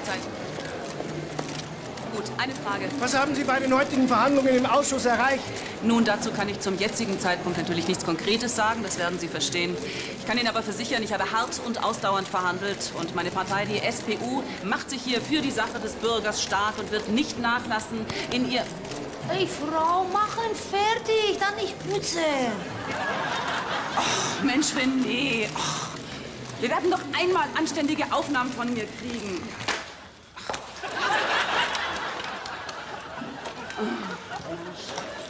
Zeit. Gut, eine Frage. Was haben Sie bei den heutigen Verhandlungen im Ausschuss erreicht? Nun, dazu kann ich zum jetzigen Zeitpunkt natürlich nichts Konkretes sagen, das werden Sie verstehen. Ich kann Ihnen aber versichern, ich habe hart und ausdauernd verhandelt und meine Partei, die SPU, macht sich hier für die Sache des Bürgers stark und wird nicht nachlassen in ihr... Hey, Frau, machen fertig, dann nicht putzen. Ach, Mensch, René. Ach, wir werden doch einmal anständige Aufnahmen von mir kriegen. Ach.